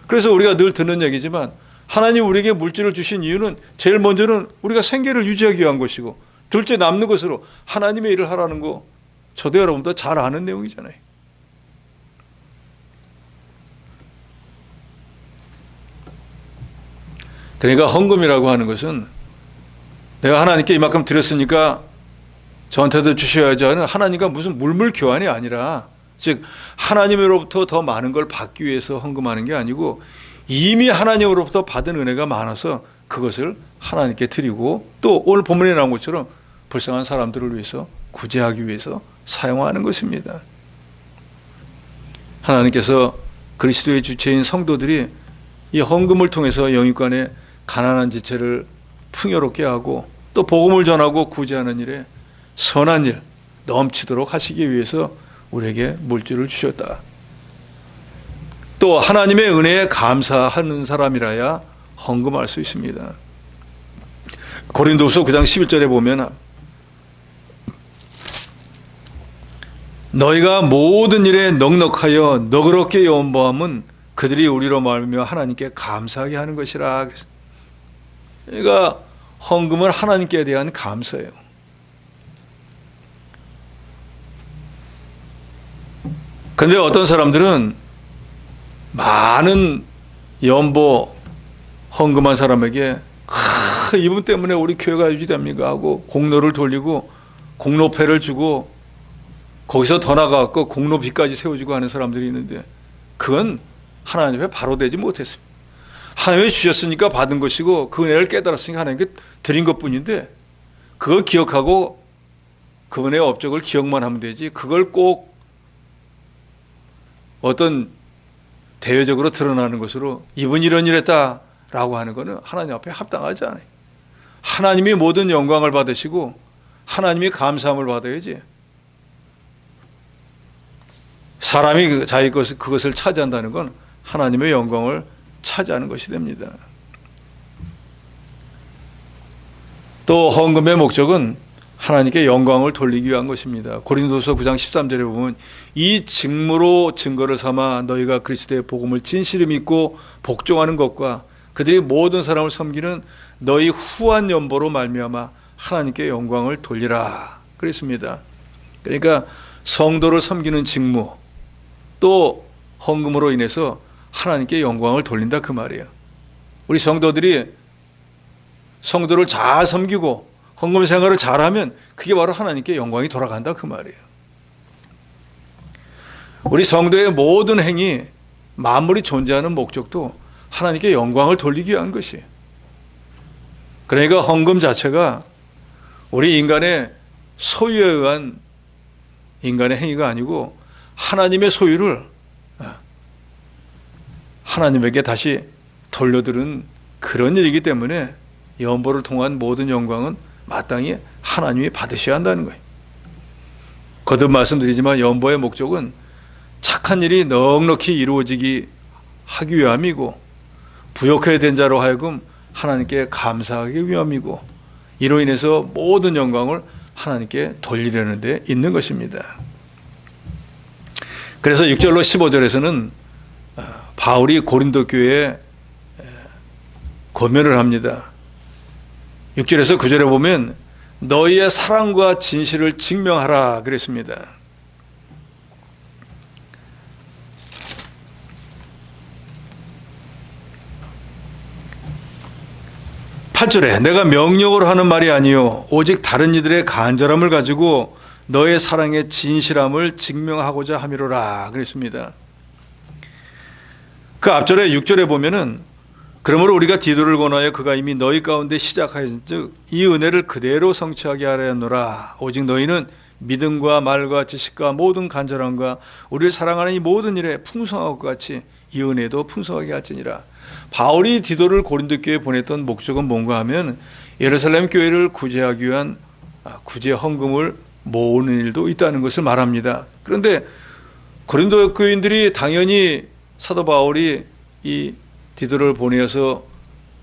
그래서 우리가 늘 듣는 얘기지만, 하나님 우리에게 물질을 주신 이유는 제일 먼저는 우리가 생계를 유지하기 위한 것이고, 둘째 남는 것으로 하나님의 일을 하라는 거, 저도 여러분도 잘 아는 내용이잖아요. 그러니까 헌금이라고 하는 것은 내가 하나님께 이만큼 드렸으니까 저한테도 주셔야죠 하는 하나님과 무슨 물물 교환이 아니라, 즉 하나님으로부터 더 많은 걸 받기 위해서 헌금하는 게 아니고, 이미 하나님으로부터 받은 은혜가 많아서 그것을 하나님께 드리고, 또 오늘 본문에 나온 것처럼 불쌍한 사람들을 위해서, 구제하기 위해서 사용하는 것입니다. 하나님께서 그리스도의 주체인 성도들이 이 헌금을 통해서 영육간의 가난한 지체를 풍요롭게 하고, 또 복음을 전하고 구제하는 일에 선한 일 넘치도록 하시기 위해서 우리에게 물질을 주셨다. 또 하나님의 은혜에 감사하는 사람이라야 헌금할 수 있습니다. 고린도서 9장 11절에 보면 너희가 모든 일에 넉넉하여 너그럽게 연보함은 그들이 우리로 말미암아 하나님께 감사하게 하는 것이라. 그러니까 헌금은 하나님께 대한 감사예요. 그런데 어떤 사람들은 많은 연보 헌금한 사람에게 이분 때문에 우리 교회가 유지됩니까 하고 공로를 돌리고 공로패를 주고 거기서 더 나가고 공로비까지 세워주고 하는 사람들이 있는데, 그건 하나님 앞에 바로 되지 못했습니다. 하나님이 주셨으니까 받은 것이고 그 은혜를 깨달았으니까 하나님께 드린 것뿐인데, 그걸 기억하고 그 은혜의 업적을 기억만 하면 되지, 그걸 꼭 어떤 대외적으로 드러나는 것으로 이분 이런 일 했다라고 하는 것은 하나님 앞에 합당하지 않아요. 하나님이 모든 영광을 받으시고 하나님이 감사함을 받아야지, 사람이 자기 것을 그것을 차지한다는 건 하나님의 영광을 차지하는 것이 됩니다. 또 헌금의 목적은 하나님께 영광을 돌리기 위한 것입니다. 고린도서 9장 13절에 보면 이 직무로 증거를 삼아 너희가 그리스도의 복음을 진실히 믿고 복종하는 것과 그들이 모든 사람을 섬기는 너희 후한 연보로 말미암아 하나님께 영광을 돌리라 그랬습니다. 그러니까 성도를 섬기는 직무, 또 헌금으로 인해서 하나님께 영광을 돌린다 그 말이에요. 우리 성도들이 성도를 잘 섬기고 헌금 생활을 잘하면 그게 바로 하나님께 영광이 돌아간다 그 말이에요. 우리 성도의 모든 행위, 만물이 존재하는 목적도 하나님께 영광을 돌리기 위한 것이에요. 그러니까 헌금 자체가 우리 인간의 소유에 의한 인간의 행위가 아니고 하나님의 소유를 하나님에게 다시 돌려드리는 그런 일이기 때문에 연보를 통한 모든 영광은 마땅히 하나님이 받으셔야 한다는 거예요. 거듭 말씀드리지만 연보의 목적은 착한 일이 넉넉히 이루어지기 하기 위함이고 부욕해야 된 자로 하여금 하나님께 감사하기 위함이고 이로 인해서 모든 영광을 하나님께 돌리려는 데 있는 것입니다. 그래서 6절로 15절에서는 바울이 고린도 교회에 권면을 합니다. 6절에서 9절에 보면 너희의 사랑과 진실을 증명하라 그랬습니다. 8절에 내가 명령으로 하는 말이 아니요 오직 다른 이들의 간절함을 가지고 너의 사랑의 진실함을 증명하고자 함이로라 그랬습니다. 그 앞절에 6절에 보면은 그러므로 우리가 디도를 권하여 그가 이미 너희 가운데 시작하였은즉 이 은혜를 그대로 성취하게 하려노라. 오직 너희는 믿음과 말과 지식과 모든 간절함과 우리를 사랑하는 이 모든 일에 풍성하고 같이 이 은혜도 풍성하게 할지니라. 바울이 디도를 고린도 교회에 보냈던 목적은 뭔가 하면 예루살렘 교회를 구제하기 위한 구제 헌금을 모으는 일도 있다는 것을 말합니다. 그런데 고린도 교인들이 당연히 사도 바울이 이 디도를 보내어서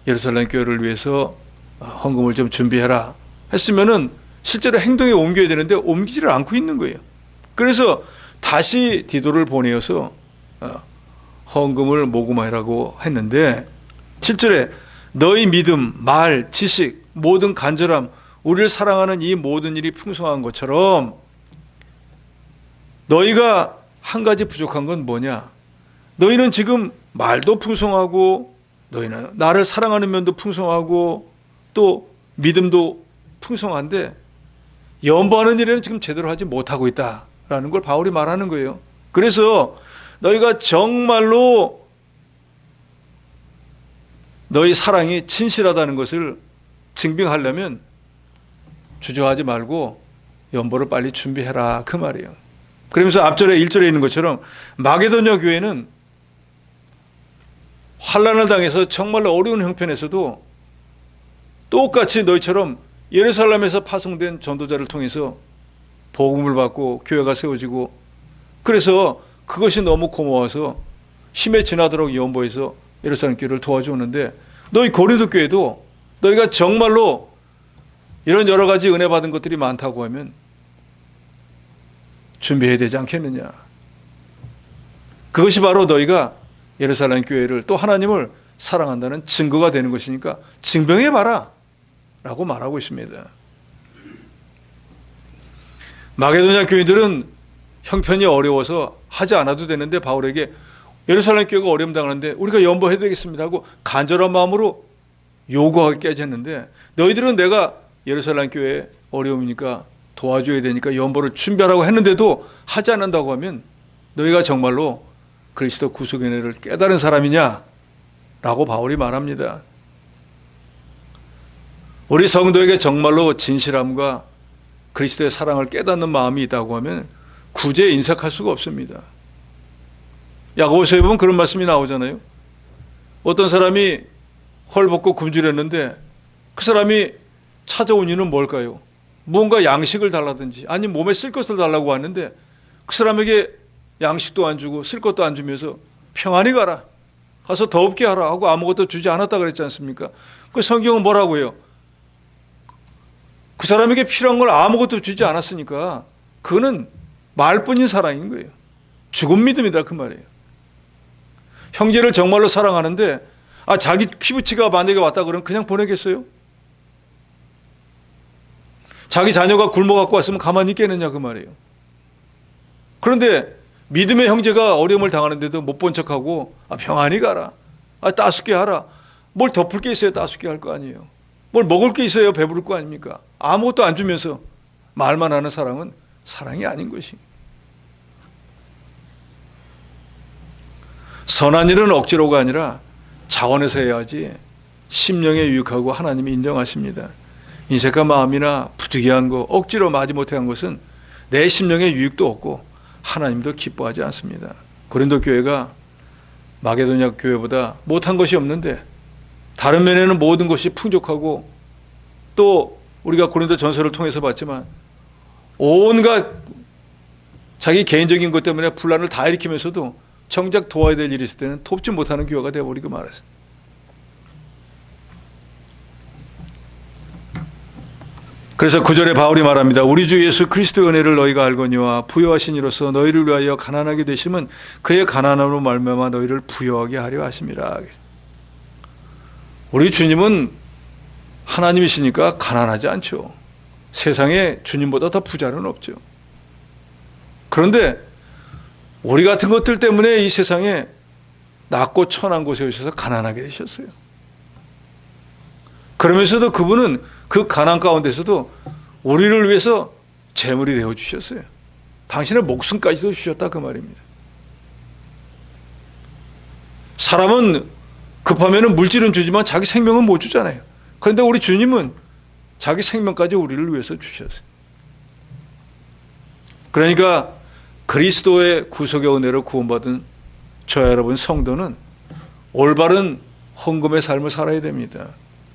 예루살렘 교회를 위해서 헌금을 좀 준비해라 했으면은 실제로 행동에 옮겨야 되는데 옮기지를 않고 있는 거예요. 그래서 다시 디도를 보내어서 헌금을 모금하라고 했는데 7절에 너희 믿음, 말, 지식, 모든 간절함, 우리를 사랑하는 이 모든 일이 풍성한 것처럼 너희가 한 가지 부족한 건 뭐냐? 너희는 지금 말도 풍성하고 너희는 나를 사랑하는 면도 풍성하고 또 믿음도 풍성한데 연보하는 일에는 지금 제대로 하지 못하고 있다라는 걸 바울이 말하는 거예요. 그래서 너희가 정말로 너희 사랑이 진실하다는 것을 증명하려면 주저하지 말고 연보를 빨리 준비해라 그 말이에요. 그러면서 앞절에 1절에 있는 것처럼 마게도냐 교회는 환난을 당해서 정말로 어려운 형편에서도 똑같이 너희처럼 예루살렘에서 파송된 전도자를 통해서 복음을 받고 교회가 세워지고 그래서 그것이 너무 고마워서 힘에 지나도록 연보해서 예루살렘 교회를 도와주었는데 너희 고린도 교회도 너희가 정말로 이런 여러 가지 은혜 받은 것들이 많다고 하면 준비해야 되지 않겠느냐. 그것이 바로 너희가 예루살렘 교회를 또 하나님을 사랑한다는 증거가 되는 것이니까 증명해봐라 라고 말하고 있습니다. 마게도냐 교인들은 형편이 어려워서 하지 않아도 되는데 바울에게 예루살렘 교회가 어려움 당하는데 우리가 연보해야 되겠습니다 하고 간절한 마음으로 요구하기까지 했는데 너희들은 내가 예루살렘 교회 어려움이니까 도와줘야 되니까 연보를 준비하라고 했는데도 하지 않는다고 하면 너희가 정말로 그리스도 구속의 은혜를 깨달은 사람이냐? 라고 바울이 말합니다. 우리 성도에게 정말로 진실함과 그리스도의 사랑을 깨닫는 마음이 있다고 하면 구제에 인색할 수가 없습니다. 야고보서에 보면 그런 말씀이 나오잖아요. 어떤 사람이 헐벗고 굶주렸는데 그 사람이 찾아온 이유는 뭘까요? 뭔가 양식을 달라든지 아니면 몸에 쓸 것을 달라고 하는데 그 사람에게 양식도 안 주고 쓸 것도 안 주면서 평안히 가라, 가서 더웁게 하라 하고 아무것도 주지 않았다 그랬지 않습니까? 그 성경은 뭐라고 해요? 그 사람에게 필요한 걸 아무것도 주지 않았으니까 그거는 말뿐인 사랑인 거예요. 죽은 믿음이다 그 말이에요. 형제를 정말로 사랑하는데 자기 피부치가 만약에 왔다 그러면 그냥 보내겠어요? 자기 자녀가 굶어 갖고 왔으면 가만히 있겠느냐 그 말이에요. 그런데 믿음의 형제가 어려움을 당하는데도 못 본 척하고 평안히 가라, 따숩게 하라, 뭘 덮을 게 있어야 따숩게 할 거 아니에요. 뭘 먹을 게 있어야 배부를 거 아닙니까? 아무것도 안 주면서 말만 하는 사랑은 사랑이 아닌 것이. 선한 일은 억지로가 아니라 자원해서 해야지 심령에 유익하고 하나님이 인정하십니다. 인색한 마음이나 부득이한 거, 억지로 마지못해 한 것은 내 심령에 유익도 없고 하나님도 기뻐하지 않습니다. 고린도 교회가 마게도냐 교회보다 못한 것이 없는데 다른 면에는 모든 것이 풍족하고, 또 우리가 고린도 전서를 통해서 봤지만 온갖 자기 개인적인 것 때문에 분란을 다 일으키면서도 정작 도와야 될 일이 있을 때는 돕지 못하는 교회가 되어버리고 말았어요. 그래서 9절에 바울이 말합니다. 우리 주 예수 그리스도의 은혜를 너희가 알거니와 부여하신 이로써 너희를 위하여 가난하게 되심은 그의 가난함으로 말미암아 너희를 부여하게 하려 하심이라. 우리 주님은 하나님이시니까 가난하지 않죠. 세상에 주님보다 더 부자는 없죠. 그런데 우리 같은 것들 때문에 이 세상에 낮고 천한 곳에 오셔서 가난하게 되셨어요. 그러면서도 그분은 그 가난 가운데서도 우리를 위해서 재물이 되어 주셨어요. 당신의 목숨까지도 주셨다 그 말입니다. 사람은 급하면 물질은 주지만 자기 생명은 못 주잖아요. 그런데 우리 주님은 자기 생명까지 우리를 위해서 주셨어요. 그러니까 그리스도의 구속의 은혜로 구원받은 저와 여러분 성도는 올바른 헌금의 삶을 살아야 됩니다.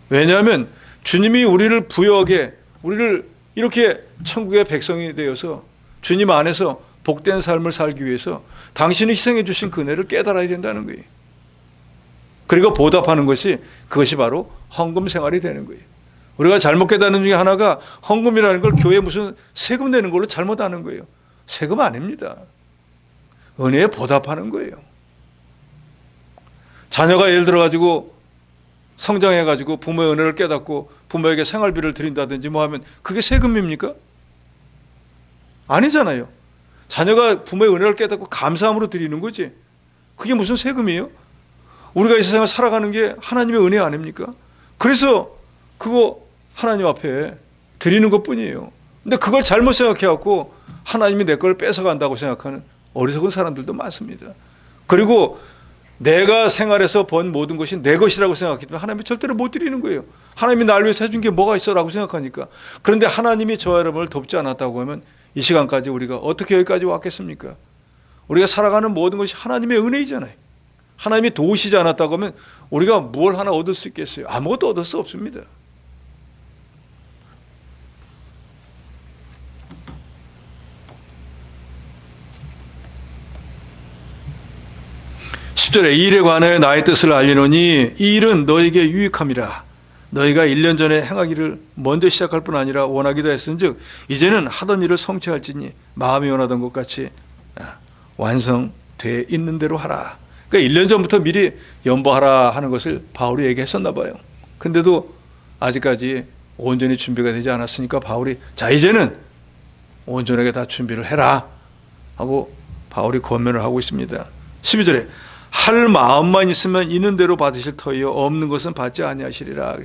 왜냐하면 주님이 우리를 부여하게, 우리를 이렇게 천국의 백성이 되어서 주님 안에서 복된 삶을 살기 위해서 당신이 희생해 주신 그 은혜를 깨달아야 된다는 거예요. 그리고 보답하는 것이, 그것이 바로 헌금 생활이 되는 거예요. 우리가 잘못 깨닫는 중에 하나가 헌금이라는 걸 교회에 무슨 세금 내는 걸로 잘못 아는 거예요. 세금 아닙니다. 은혜에 보답하는 거예요. 자녀가 예를 들어가지고 성장해가지고 부모의 은혜를 깨닫고 부모에게 생활비를 드린다든지 뭐 하면 그게 세금입니까? 아니잖아요. 자녀가 부모의 은혜를 깨닫고 감사함으로 드리는 거지. 그게 무슨 세금이에요? 우리가 이 세상을 살아가는 게 하나님의 은혜 아닙니까? 그래서 그거 하나님 앞에 드리는 것뿐이에요. 근데 그걸 잘못 생각해갖고 하나님이 내 걸 뺏어간다고 생각하는 어리석은 사람들도 많습니다. 그리고 내가 생활해서 번 모든 것이 내 것이라고 생각하기 때문에 하나님이 절대로 못 드리는 거예요. 하나님이 날 위해서 해준 게 뭐가 있어라고 생각하니까. 그런데 하나님이 저와 여러분을 돕지 않았다고 하면 이 시간까지 우리가 어떻게 여기까지 왔겠습니까? 우리가 살아가는 모든 것이 하나님의 은혜이잖아요. 하나님이 도우시지 않았다고 하면 우리가 뭘 하나 얻을 수 있겠어요? 아무것도 얻을 수 없습니다. 이 일에 관하여 나의 뜻을 알리노니 이 일은 너에게 유익함이라. 너희가 1년 전에 행하기를 먼저 시작할 뿐 아니라 원하기도 했은즉 이제는 하던 일을 성취할지니 마음이 원하던 것 같이 완성돼 있는 대로 하라. 그러니까 1년 전부터 미리 연보하라 하는 것을 바울이 얘기했었나 봐요. 근데도 아직까지 온전히 준비가 되지 않았으니까 바울이 자 이제는 온전하게 다 준비를 해라 하고 바울이 권면을 하고 있습니다. 12절에 할 마음만 있으면 있는 대로 받으실 터이요 없는 것은 받지 아니하시리라.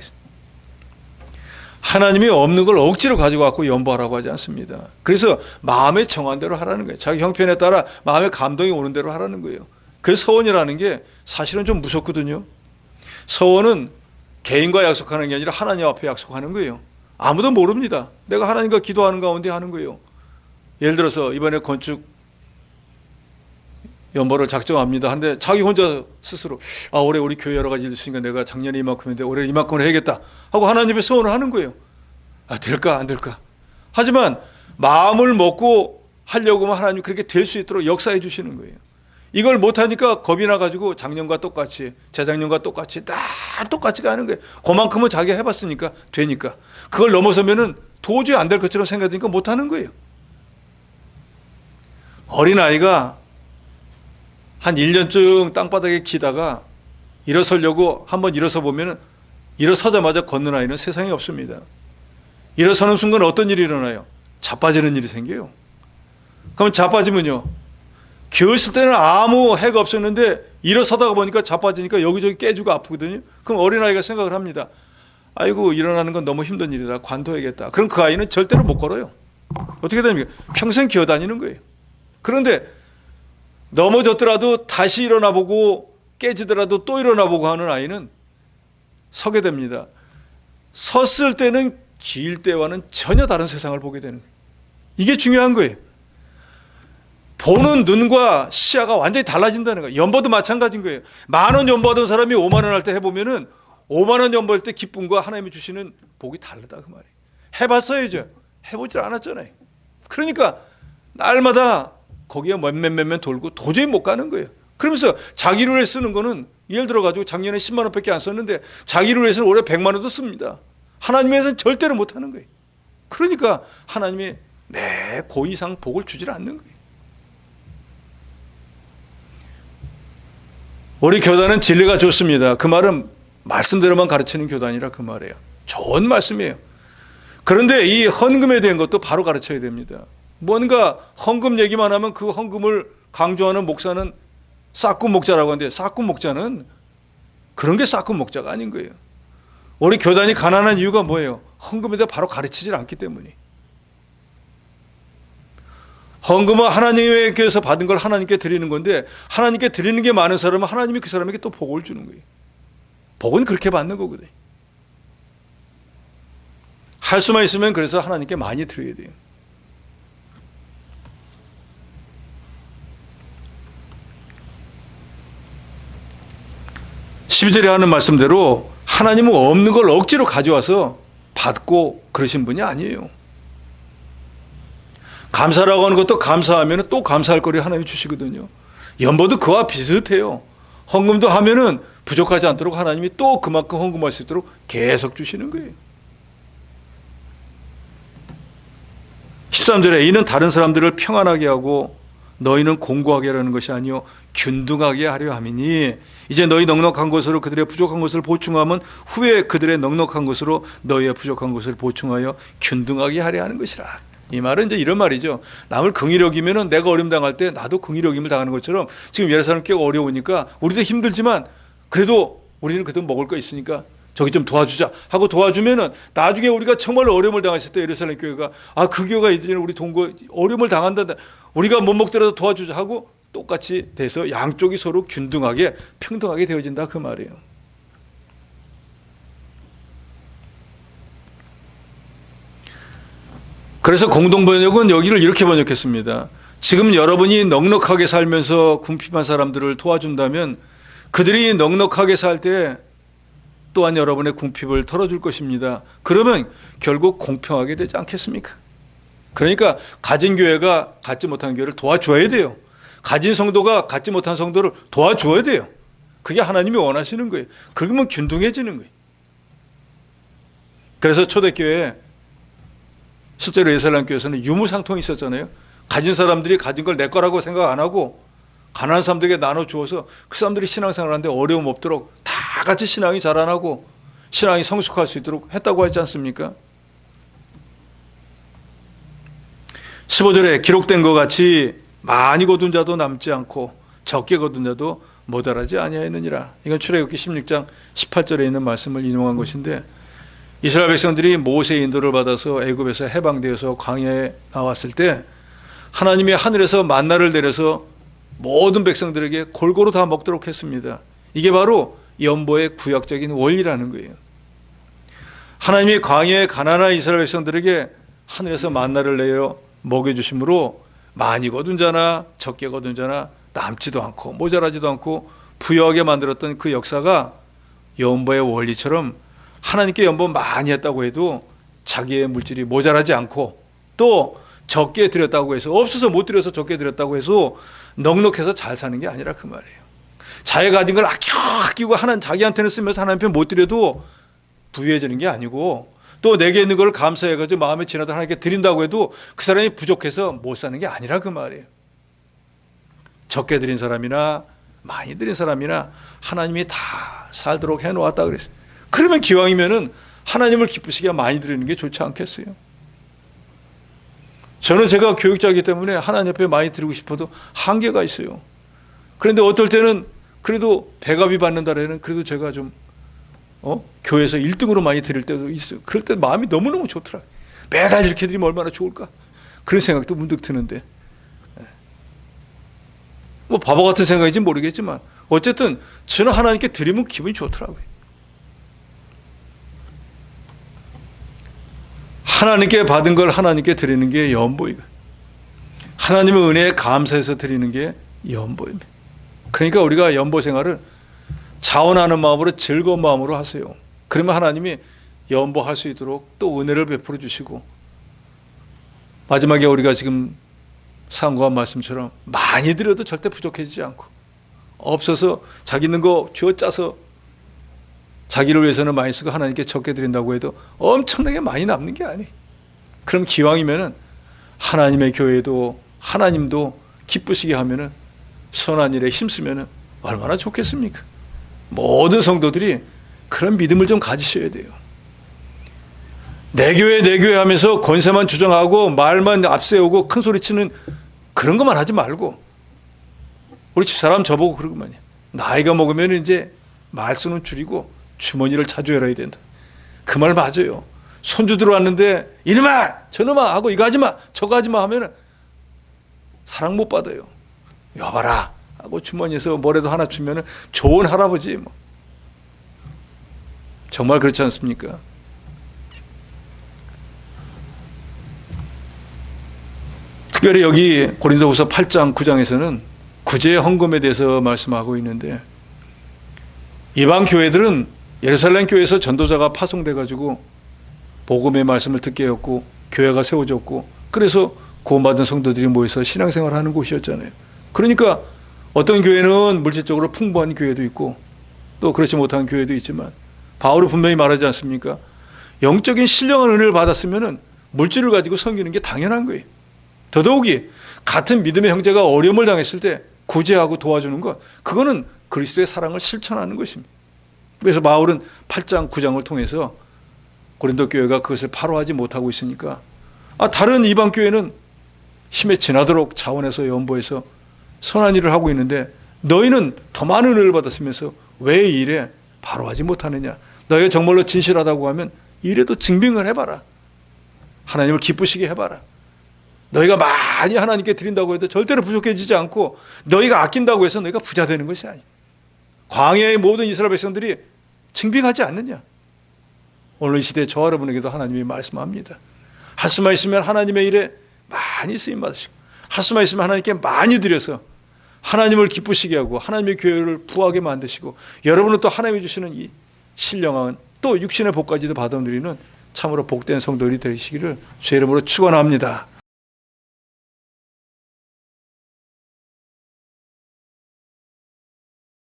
하나님이 없는 걸 억지로 가지고 갖고 연보하라고 하지 않습니다. 그래서 마음에 정한 대로 하라는 거예요. 자기 형편에 따라 마음에 감동이 오는 대로 하라는 거예요. 그래서 서원이라는 게 사실은 좀 무섭거든요. 서원은 개인과 약속하는 게 아니라 하나님 앞에 약속하는 거예요. 아무도 모릅니다. 내가 하나님과 기도하는 가운데 하는 거예요. 예를 들어서 이번에 건축 연보를 작정합니다. 한데 자기 혼자 스스로 올해 우리 교회 여러 가지 일 있으니까 내가 작년에 이만큼 했는데 올해 이만큼을 해야겠다 하고 하나님의 소원을 하는 거예요. 될까 안 될까? 하지만 마음을 먹고 하려고 하면 하나님 그렇게 될 수 있도록 역사해 주시는 거예요. 이걸 못하니까 겁이 나가지고 작년과 똑같이 재작년과 똑같이 다 똑같이 가는 거예요. 그만큼은 자기가 해봤으니까 되니까. 그걸 넘어서면은 도저히 안 될 것처럼 생각하니까 못하는 거예요. 어린아이가 한 1년쯤 땅바닥에 기다가 일어서려고 한번 일어서 보면 일어서자마자 걷는 아이는 세상에 없습니다. 일어서는 순간 어떤 일이 일어나요? 자빠지는 일이 생겨요. 그럼 자빠지면요. 겨울쓸 때는 아무 해가 없었는데 일어서다가 보니까 자빠지니까 여기저기 깨지고 아프거든요. 그럼 어린아이가 생각을 합니다. 아이고 일어나는 건 너무 힘든 일이다, 관둬야겠다. 그럼 그 아이는 절대로 못 걸어요. 어떻게 됩니까? 평생 기어다니는 거예요. 그런데 넘어졌더라도 다시 일어나보고 깨지더라도 또 일어나보고 하는 아이는 서게 됩니다. 섰을 때는 길 때와는 전혀 다른 세상을 보게 되는 거예요. 이게 중요한 거예요. 보는 눈과 시야가 완전히 달라진다는 거예요. 연보도 마찬가지인 거예요. 10,000원 연보하던 사람이 50,000원 할 때 해보면은 50,000원 연보할 때 기쁨과 하나님이 주시는 복이 다르다 그 말이에요. 해봤어야죠. 해보질 않았잖아요. 그러니까 날마다 거기에 몇몇 돌고 도저히 못 가는 거예요. 그러면서 자기를 위해 쓰는 거는 예를 들어가지고 작년에 10만 원밖에 안 썼는데 자기를 위해서는 올해 100만 원도 씁니다. 하나님 위해서는 절대로 못 하는 거예요. 그러니까 하나님이 매 그 이상 복을 주질 않는 거예요. 우리 교단은 진리가 좋습니다. 그 말은 말씀대로만 가르치는 교단이라 그 말이에요. 좋은 말씀이에요. 그런데 이 헌금에 대한 것도 바로 가르쳐야 됩니다. 뭔가 헌금 얘기만 하면 그 헌금을 강조하는 목사는 싹군 목자라고 하는데, 싹군 목자는 그런 게 싹군 목자가 아닌 거예요. 우리 교단이 가난한 이유가 뭐예요? 헌금에 대해 바로 가르치질 않기 때문에. 헌금은 하나님께서 받은 걸 하나님께 드리는 건데, 하나님께 드리는 게 많은 사람은 하나님이 그 사람에게 또 복을 주는 거예요. 복은 그렇게 받는 거거든요. 할 수만 있으면 그래서 하나님께 많이 드려야 돼요. (12절에) 하는 말씀대로 하나님은 없는 걸 억지로 가져와서 받고 그러신 분이 아니에요. 감사라고 하는 것도 감사하면 또 감사할 거리 하나님이 주시거든요. 연보도 그와 비슷해요. 헌금도 하면은 부족하지 않도록 하나님이 또 그만큼 헌금할 수 있도록 계속 주시는 거예요. 13절에 이는 다른 사람들을 평안하게 하고 너희는 공고하게 하려는 것이 아니요 균등하게 하려 함이니 이제 너희 넉넉한 것으로 그들의 부족한 것을 보충하면 후에 그들의 넉넉한 것으로 너희의 부족한 것을 보충하여 균등하게 하려 하는 것이라. 이 말은 이제 이런 말이죠. 남을 긍휼히 여기면은 내가 어려움 당할 때 나도 긍휼히 여김을 당하는 것처럼 지금 예루살렘 꽤 어려우니까 우리도 힘들지만 그래도 우리는 그래도 먹을 거 있으니까 저기 좀 도와주자 하고 도와주면은 나중에 우리가 정말 어려움을 당했을 때 예루살렘 교회가 그 교회가 이제 우리 동거 어려움을 당한다, 우리가 못 먹더라도 도와주자 하고 똑같이 돼서 양쪽이 서로 균등하게 평등하게 되어진다 그 말이에요. 그래서 공동번역은 여기를 이렇게 번역했습니다. 지금 여러분이 넉넉하게 살면서 궁핍한 사람들을 도와준다면 그들이 넉넉하게 살 때 또한 여러분의 궁핍을 털어줄 것입니다. 그러면 결국 공평하게 되지 않겠습니까? 그러니까 가진 교회가 갖지 못한 교회를 도와줘야 돼요. 가진 성도가 갖지 못한 성도를 도와줘야 돼요. 그게 하나님이 원하시는 거예요. 그러면 균등해지는 거예요. 그래서 초대교회에 실제로 예루살렘 교회에서는 유무상통이 있었잖아요. 가진 사람들이 가진 걸 내 거라고 생각 안 하고 가난한 사람들에게 나눠주어서 그 사람들이 신앙생활 하는데 어려움 없도록 다 같이 신앙이 자라나고 신앙이 성숙할 수 있도록 했다고 하지 않습니까? 15절에 기록된 것 같이 많이 거둔 자도 남지 않고 적게 거둔 자도 모자라지 아니하였느니라. 이건 출애굽기 16장 18절에 있는 말씀을 인용한 것인데, 이스라엘 백성들이 모세의 인도를 받아서 애굽에서 해방되어서 광야에 나왔을 때 하나님이 하늘에서 만나를 내려서 모든 백성들에게 골고루 다 먹도록 했습니다. 이게 바로 연보의 구약적인 원리라는 거예요. 하나님이 광야에 가난한 이스라엘 백성들에게 하늘에서 만나를 내어 먹여주심으로 많이 거둔 자나 적게 거둔 자나 남지도 않고 모자라지도 않고 부유하게 만들었던 그 역사가 연보의 원리처럼 하나님께 연보 많이 했다고 해도 자기의 물질이 모자라지 않고 또 적게 드렸다고 해서 없어서 못 드려서 적게 드렸다고 해서 넉넉해서 잘 사는 게 아니라 그 말이에요. 자기가 가진 걸 아끼고 자기한테는 쓰면서 하나님 편 못 드려도 부유해지는 게 아니고, 또 내게 있는 걸 감사해가지고 마음에 지나도 하나님께 드린다고 해도 그 사람이 부족해서 못 사는 게 아니라 그 말이에요. 적게 드린 사람이나 많이 드린 사람이나 하나님이 다 살도록 해놓았다 그랬어요. 그러면 기왕이면은 하나님을 기쁘시게 많이 드리는 게 좋지 않겠어요? 저는 제가 교육자이기 때문에 하나님 앞에 많이 드리고 싶어도 한계가 있어요. 그런데 어떨 때는 그래도 배갑이 받는 달에는 그래도 제가 좀 교회에서 1등으로 많이 드릴 때도 있어요. 그럴 때 마음이 너무너무 좋더라. 매달 이렇게 드리면 얼마나 좋을까? 그런 생각도 문득 드는데, 뭐 바보 같은 생각인지 모르겠지만 어쨌든 저는 하나님께 드리면 기분이 좋더라고요. 하나님께 받은 걸 하나님께 드리는 게 연보이고, 하나님의 은혜에 감사해서 드리는 게 연보입니다. 그러니까 우리가 연보 생활을 자원하는 마음으로, 즐거운 마음으로 하세요. 그러면 하나님이 연보할 수 있도록 또 은혜를 베풀어 주시고, 마지막에 우리가 지금 상고한 말씀처럼 많이 드려도 절대 부족해지지 않고, 없어서 자기 있는 거 쥐어짜서 자기를 위해서는 많이 쓰고 하나님께 적게 드린다고 해도 엄청나게 많이 남는 게 아니에요. 그럼 기왕이면은 하나님의 교회도 하나님도 기쁘시게 하면은, 선한 일에 힘쓰면은 얼마나 좋겠습니까? 모든 성도들이 그런 믿음을 좀 가지셔야 돼요. 내 교회 하면서 권세만 주장하고 말만 앞세우고 큰 소리치는 그런 것만 하지 말고, 우리 집사람 저보고 그러더만요. 나이가 먹으면 이제 말수는 줄이고 주머니를 자주 열어야 된다. 그 말 맞아요. 손주 들어왔는데 이놈아 저놈아 하고 이거 하지마 저거 하지마 하면 사랑 못 받아요. 여봐라 하고 주머니에서 뭐라도 하나 주면 좋은 할아버지 뭐. 정말 그렇지 않습니까? 특별히 여기 고린도후서 8장 9장에서는 구제 헌금에 대해서 말씀하고 있는데, 이방 교회들은 예루살렘 교회에서 전도자가 파송돼 가지고 복음의 말씀을 듣게 했고 교회가 세워졌고, 그래서 구원받은 성도들이 모여서 신앙생활을 하는 곳이었잖아요. 그러니까 어떤 교회는 물질적으로 풍부한 교회도 있고 또 그렇지 못한 교회도 있지만, 바울이 분명히 말하지 않습니까? 영적인 신령한 은혜를 받았으면 물질을 가지고 섬기는 게 당연한 거예요. 더더욱이 같은 믿음의 형제가 어려움을 당했을 때 구제하고 도와주는 것, 그거는 그리스도의 사랑을 실천하는 것입니다. 그래서 바울은 8장 9장을 통해서 고린도 교회가 그것을 바로하지 못하고 있으니까, 다른 이방 교회는 힘에 지나도록 자원해서 연보해서 선한 일을 하고 있는데 너희는 더 많은 은혜를 받았으면서 왜 이 일에 바로하지 못하느냐? 너희가 정말로 진실하다고 하면 이래도 증빙을 해봐라. 하나님을 기쁘시게 해봐라. 너희가 많이 하나님께 드린다고 해도 절대로 부족해지지 않고, 너희가 아낀다고 해서 너희가 부자 되는 것이 아니야. 광야의 모든 이스라엘 백성들이 증빙하지 않느냐? 오늘 이 시대에 저와 여러분에게도 하나님이 말씀합니다. 할 수만 있으면 하나님의 일에 많이 쓰임받으시고, 할 수만 있으면 하나님께 많이 드려서 하나님을 기쁘시게 하고 하나님의 교회를 부하게 만드시고, 여러분은 또 하나님이 주시는 이 신령한 또 육신의 복까지도 받아 누리는 참으로 복된 성도들이 되시기를 주의 이름으로 축원합니다.